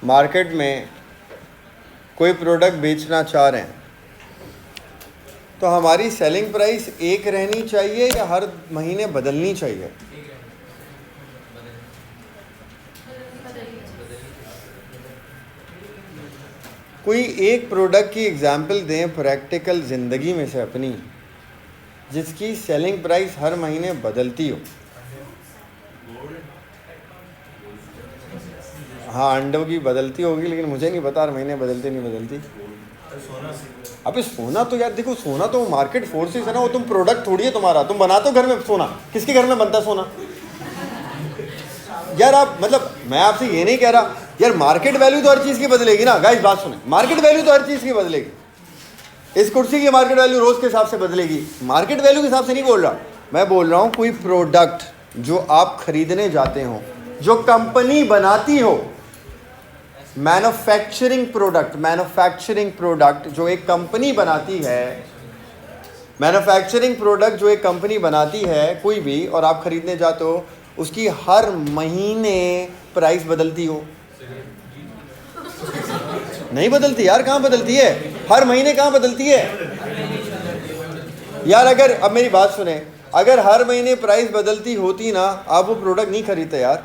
Market में कोई product बेचना चाह रहे हैं तो हमारी सेलिंग प्राइस एक रहनी चाहिए या हर महीने बदलनी चाहिए? कोई एक प्रोडक्ट की एग्जांपल दें प्रैक्टिकल ज़िंदगी में से अपनी, जिसकी सेलिंग प्राइस हर महीने बदलती हो। हाँ, अंडों की बदलती होगी, लेकिन मुझे नहीं पता हर महीने बदलती नहीं बदलती। अबे सोना तो यार देखो, सोना तो मार्केट फोर्सेस है ना, वो तुम प्रोडक्ट थोड़ी है तुम्हारा। तुम बनाते हो घर में सोना? किसके घर में बनता है सोना यार? आप मतलब मैं आपसे ये नहीं कह रहा यार, मार्केट वैल्यू तो हर चीज़ की बदलेगी ना गाइस, बात सुने। मार्केट वैल्यू तो हर चीज़ की बदलेगी। इस कुर्सी की मार्केट वैल्यू रोज़ के हिसाब से बदलेगी, मार्केट वैल्यू के हिसाब से नहीं बोल रहा मैं। बोल रहा हूँ कोई प्रोडक्ट जो आप खरीदने जाते हो, जो कंपनी बनाती हो, मैन्युफैक्चरिंग प्रोडक्ट जो एक कंपनी बनाती है, मैन्युफैक्चरिंग प्रोडक्ट जो एक कंपनी बनाती है कोई भी, और आप खरीदने जाते हो, उसकी हर महीने प्राइस बदलती हो? नहीं बदलती यार। कहाँ बदलती है? हर महीने कहाँ बदलती है यार? अगर अब मेरी बात सुने, अगर हर महीने प्राइस बदलती होती ना, आप वो प्रोडक्ट नहीं खरीदते यार।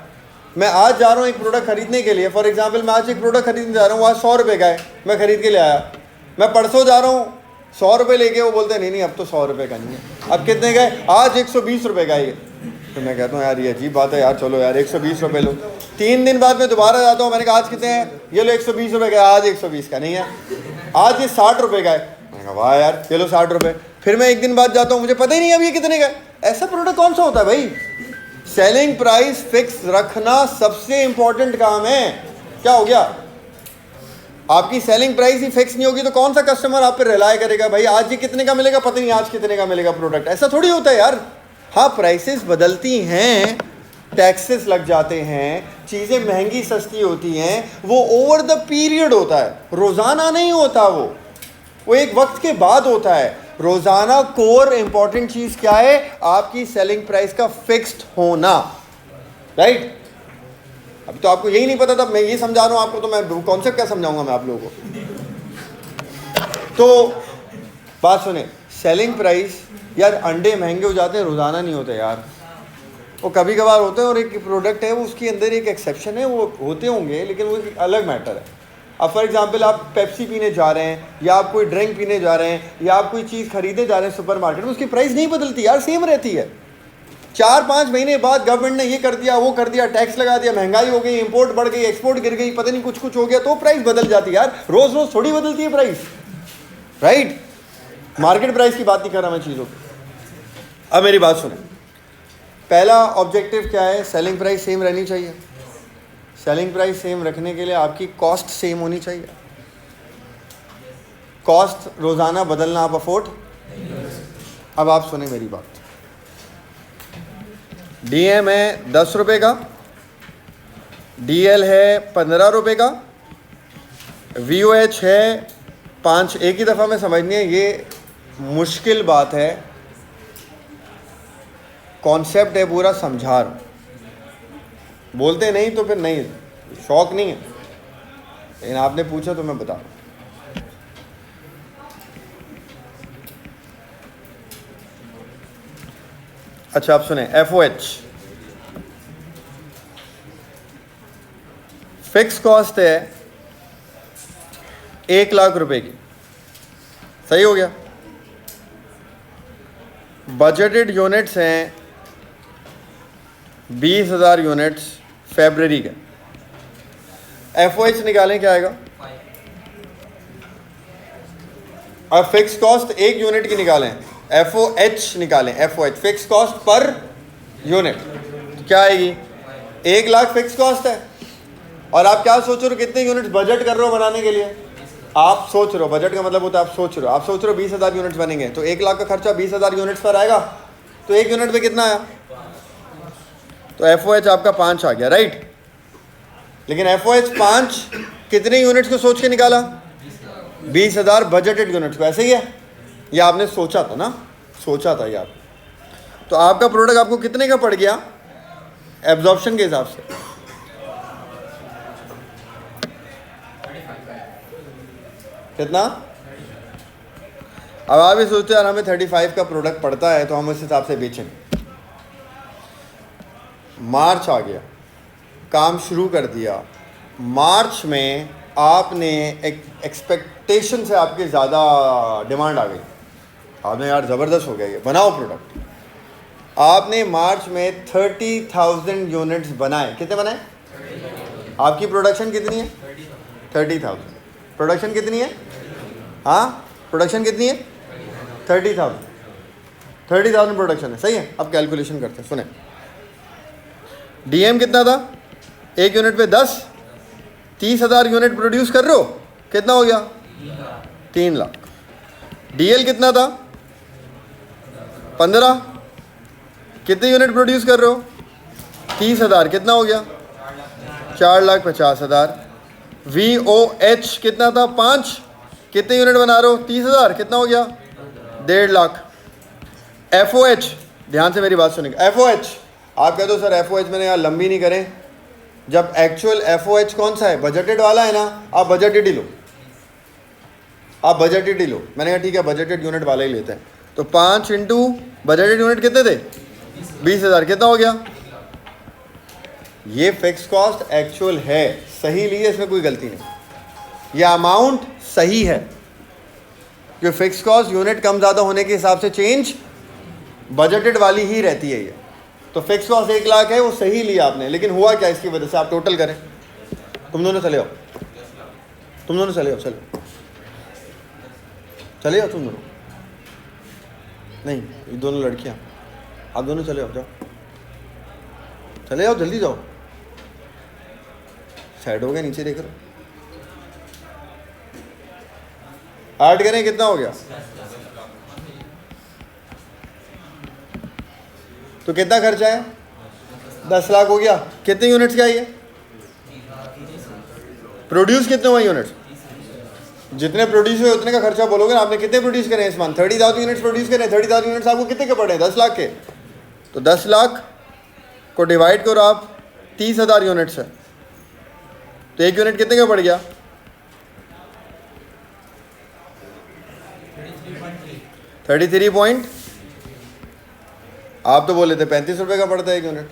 मैं आज जा रहा हूँ एक प्रोडक्ट खरीदने के लिए, फॉर एग्जांपल मैं आज एक प्रोडक्ट खरीदने जा रहा हूँ, आज 100 रुपये का है, मैं खरीद के ले आया। मैं परसों जा रहा हूँ 100 रुपये लेके, वो बोलते हैं नहीं अब तो 100 रुपये का नहीं है, अब कितने का है? आज 120 रुपये का ही है। तो मैं कहता हूँ यार ये अजीब बात है यार, चलो यार 120 रुपये लो। 3 दिन बाद मैं दोबारा जाता हूँ, मैंने कहा आज कितने हैं? ये लो 120 रुपये का, आज 120 का नहीं है, आज ये 60 रुपये का है। मैंने कहा वाह यार, ये लो 60 रुपये। फिर मैं एक दिन बाद जाता हूँ, मुझे पता ही नहीं अब ये कितने का है। ऐसा प्रोडक्ट कौन सा होता है भाई? सेलिंग प्राइस फिक्स रखना सबसे इंपॉर्टेंट काम है। क्या हो गया? आपकी सेलिंग प्राइस ही फिक्स नहीं होगी तो कौन सा कस्टमर आप पे रिलाय करेगा? भाई आज ये कितने का मिलेगा, पता नहीं आज कितने का मिलेगा प्रोडक्ट। ऐसा थोड़ी होता है यार। हाँ, प्राइसेस बदलती हैं, टैक्सेस लग जाते हैं, चीज़ें महंगी सस्ती होती हैं, वो ओवर द पीरियड होता है, रोज़ाना नहीं होता। वो एक वक्त के बाद होता है। रोज़ाना कोर इंपॉर्टेंट चीज़ क्या है? आपकी सेलिंग प्राइस का फिक्स्ड होना, राइट? अभी तो आपको यही नहीं पता था, मैं ये समझा रहा हूँ आपको, तो मैं कॉन्सेप्ट क्या समझाऊंगा मैं आप लोगों को? तो बात सुने, सेलिंग प्राइस यार, अंडे महंगे हो जाते हैं, रोज़ाना नहीं होते यार, वो कभी कभार होते हैं। और एक प्रोडक्ट है वो, उसके अंदर एक एक्सेप्शन है, वो होते होंगे, लेकिन वो एक अलग मैटर है। अब फॉर एग्जांपल आप पेप्सी पीने जा रहे हैं, या आप कोई ड्रिंक पीने जा रहे हैं, या आप कोई चीज़ खरीदने जा रहे हैं सुपरमार्केट में, उसकी प्राइस नहीं बदलती यार, सेम रहती है। 4-5 महीने बाद गवर्नमेंट ने ये कर दिया, वो कर दिया, टैक्स लगा दिया, महंगाई हो गई, इंपोर्ट बढ़ गई, एक्सपोर्ट गिर गई, पता नहीं कुछ हो गया, तो प्राइस बदल जाती है यार। रोज़ रोज़ थोड़ी बदलती है प्राइस, राइट? मार्केट प्राइस की बात नहीं कर रहा मैं चीज़ों की। अब मेरी बात सुने, पहला ऑब्जेक्टिव क्या है? सेलिंग प्राइस सेम रहनी चाहिए। सेलिंग प्राइस सेम रखने के लिए आपकी कॉस्ट सेम होनी चाहिए। कॉस्ट रोज़ाना बदलना आप अफोर्ड। अब आप सुने मेरी बात। डीएम है 10 रुपये का, डीएल है 15 रुपये का, वीओएच है 5। एक ही दफ़ा में समझनी है, ये मुश्किल बात है, कॉन्सेप्ट है पूरा, समझा रहा हूँ। बोलते नहीं तो फिर नहीं, शौक नहीं है, लेकिन आपने पूछा तो मैं बता रहा हूँ। अच्छा आप सुने, एफओएच फिक्स कॉस्ट है 1 लाख रुपए की, सही हो गया। बजटेड यूनिट्स हैं 20,000 यूनिट्स फरवरी के। एफओएच निकालें, क्या आएगा? अब फिक्स कॉस्ट एक यूनिट की निकालें, एफओएच निकालें, FOH fix cost per unit, तो क्या आएगी? 1 लाख फिक्स कॉस्ट है, और आप क्या सोच रहे हो, कितने यूनिट्स बजट कर रहे हो बनाने के लिए? आप सोच रहे हो, बजट का मतलब होता है आप सोच रहे हो 20,000 यूनिट्स बनेंगे, तो 1 लाख का खर्चा 20,000 यूनिट्स पर आएगा, तो एक यूनिट पे कितना आया? तो एफओएच आपका 5 आ गया, राइट? लेकिन एफओएच 5 कितने यूनिट्स को सोच के निकाला? 20,000 बजटेड यूनिट्स को, ऐसे ही है? ये आपने सोचा था ना, सोचा था ये आप। तो आपका प्रोडक्ट आपको कितने का पड़ गया एब्जॉर्प्शन के हिसाब से? कितना? अब आप ये सोचते हैं यार हमें 35 का प्रोडक्ट पड़ता है तो हम उस हिसाब से बेचें। मार्च आ गया, काम शुरू कर दिया। मार्च में आपने एक्सपेक्टेशन से आपके ज़्यादा डिमांड आ गई, आपने यार ज़बरदस्त हो गया ये, बनाओ प्रोडक्ट। आपने मार्च में 30,000 यूनिट्स बनाए। कितने बनाए? आपकी प्रोडक्शन कितनी है? 30,000। प्रोडक्शन कितनी है? हाँ, प्रोडक्शन कितनी है? 30,000। 30,000 प्रोडक्शन है, सही है। अब कैलकुलेशन करते हैं, सुने। डीएम कितना था? एक यूनिट पे 10, 30,000 यूनिट प्रोड्यूस कर रहे हो, कितना हो गया? 3 लाख। डीएल कितना था? 15, कितने यूनिट प्रोड्यूस कर रहे हो? 30,000, कितना हो गया? 4,50,000। VOH कितना था? 5, कितने यूनिट बना रहे हो? 30,000, कितना हो गया? 1.5 लाख। FOH, ध्यान से मेरी बात सुनिएगा। FOH, आप कहते हो सर FOH मैंने यार लंबी नहीं करें, जब एक्चुअल FOH कौन सा है? बजटेड वाला है ना, आप बजटेड ही लो, आप बजटेड ही लो। मैंने कहा ठीक है, बजटेड यूनिट वाला ही लेते हैं। तो 5 इंटू बजटेड यूनिट कितने थे? 20,000, कितना हो गया? ये फिक्स कॉस्ट एक्चुअल है, सही ली है, इसमें कोई गलती नहीं। ये अमाउंट सही है, जो फिक्स कॉस्ट यूनिट कम ज़्यादा होने के हिसाब से चेंज बजटेड वाली ही रहती है ये। तो फिक्स कॉस्ट 1 लाख है, वो सही लिया आपने, लेकिन हुआ क्या इसकी वजह से? आप टोटल करें। तुम दोनों चले आओ, तुम दोनों चले आओ, चलो चले आओ तुम दोनों। नहीं, ये दोनों लड़कियां, आप दोनों चले आओ, जाओ चले आओ, जल्दी जाओ। साइड हो गया, नीचे देख रहे हो। ऐड करें, कितना हो गया? तो कितना खर्चा है? 10 लाख हो गया। कितने यूनिट्स क्या ये? प्रोड्यूस कितने हुए यूनिट्स? जितने प्रोड्यूस हुए उतने का खर्चा बोलोगे ना। आपने कितने प्रोड्यूस करे इस मंथ? 30,000 यूनिट्स प्रोड्यूस करें। 30,000 यूनिट्स आपको कितने के पड़े हैं? 10 लाख के। तो 10 लाख को डिवाइड करो आप, 30,000 यूनिट्स है, तो एक यूनिट कितने का पड़ गया? 33 पॉइंट, आप तो बोले थे 35 रुपये का पड़ता है एक यूनिट।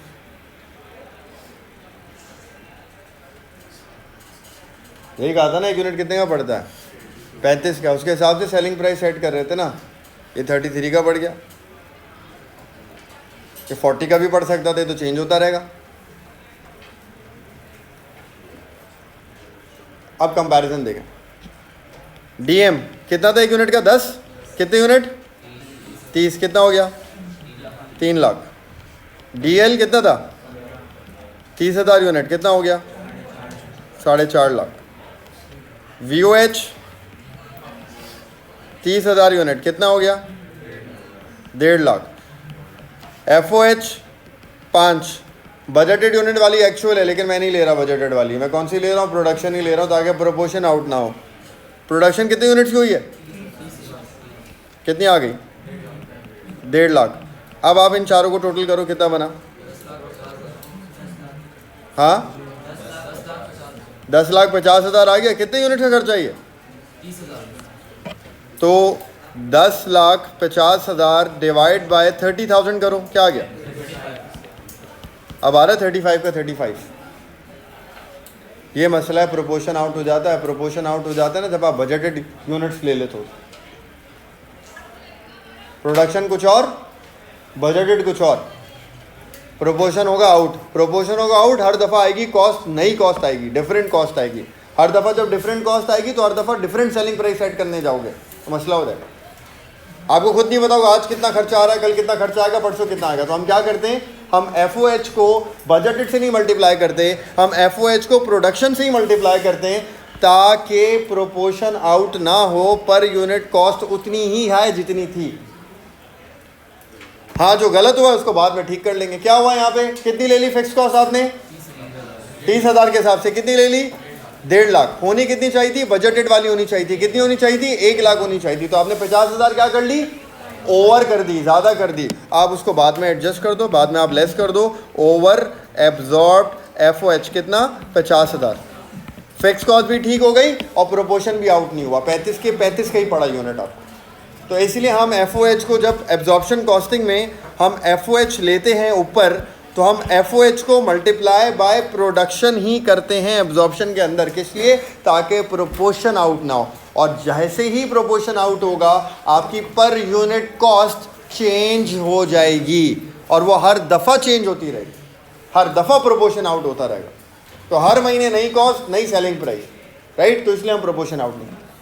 यही कहा था ना, एक यूनिट कितने का पड़ता है? 35 का। उसके हिसाब से सेलिंग प्राइस सेट कर रहे थे ना। ये 33 का पड़ गया, ये 40 का भी पड़ सकता था, तो चेंज होता रहेगा। अब कंपैरिजन देखें। डीएम कितना था एक यूनिट का? 10, कितने यूनिट? 30, कितना हो गया? 3 लाख। डीएल कितना था? 30,000 यूनिट, कितना हो गया? 4.5 लाख। VOH 30,000 यूनिट, कितना हो गया? 1.5 लाख। FOH 5, बजटेड यूनिट वाली एक्चुअल है, लेकिन मैं नहीं ले रहा बजटेड वाली। मैं कौन सी ले रहा हूँ? प्रोडक्शन ही ले रहा हूँ, ताकि प्रोपोर्शन आउट ना हो। प्रोडक्शन कितने यूनिट्स की हुई है? कितनी आ गई? 1.5 लाख। अब आप इन चारों को टोटल करो, कितना बना? हाँ, 10,50,000 आ गया। कितने यूनिट का खर्चा है? 30,000। तो 10,50,000 डिवाइड बाय 30,000 करो, क्या आ गया? अब आ रहा है 35 का 35। ये मसला है, प्रोपोर्शन आउट हो जाता है। प्रोपोर्शन आउट हो जाता है ना जब आप बजटेड यूनिट्स ले लेते हो। प्रोडक्शन कुछ और, बजटेड कुछ और, प्रोपोर्शन होगा आउट। प्रोपोर्शन होगा आउट, हर दफ़ा आएगी कॉस्ट, नई कॉस्ट आएगी, डिफरेंट कॉस्ट आएगी। हर दफ़ा जब डिफरेंट कॉस्ट आएगी तो हर दफ़ा डिफरेंट सेलिंग प्राइस सेट करने जाओगे, तो मसला हो जाएगा। आपको खुद नहीं बताओगे आज कितना खर्चा आ रहा है, कल कितना खर्चा आएगा, परसों कितना आएगा। तो हम क्या करते हैं? हम FOH को बजटेड से नहीं मल्टीप्लाई करते, हम FOH को प्रोडक्शन से ही मल्टीप्लाई करते हैं, ताकि प्रोपोर्शन आउट ना हो, पर यूनिट कॉस्ट उतनी ही है जितनी थी। हाँ, जो गलत हुआ उसको बाद में ठीक कर लेंगे। क्या हुआ यहाँ पे? कितनी ले ली फिक्स कॉस्ट आपने? 30,000 के हिसाब से कितनी ले ली? 1.5 लाख। होनी कितनी चाहिए थी? बजटेड वाली होनी चाहिए थी। कितनी होनी चाहिए थी? 1 लाख होनी चाहिए थी। तो आपने 50,000 क्या कर ली? ओवर कर दी, ज़्यादा कर दी। आप उसको बाद में एडजस्ट कर दो, बाद में आप लेस कर दो। ओवर एब्जॉर्ब FOH कितना? 50,000। फिक्स कॉस्ट भी ठीक हो गई और प्रोपोर्शन भी आउट नहीं हुआ, 35 के 35 का ही पड़ा यूनिट आपको। तो इसलिए हम FOH को जब एब्जॉर्प्शन कॉस्टिंग में हम FOH लेते हैं ऊपर, तो हम FOH को मल्टीप्लाई बाय प्रोडक्शन ही करते हैं एब्जॉर्प्शन के अंदर। किस लिए? ताकि प्रोपोर्शन आउट ना हो। और जैसे ही प्रोपोर्शन आउट होगा आपकी पर यूनिट कॉस्ट चेंज हो जाएगी, और वो हर दफ़ा चेंज होती रहेगी, हर दफ़ा प्रोपोर्शन आउट होता रहेगा। तो हर महीने नई कॉस्ट, नई सेलिंग प्राइस, राइट। तो इसलिए हम प्रोपोर्शन आउट नहीं करते।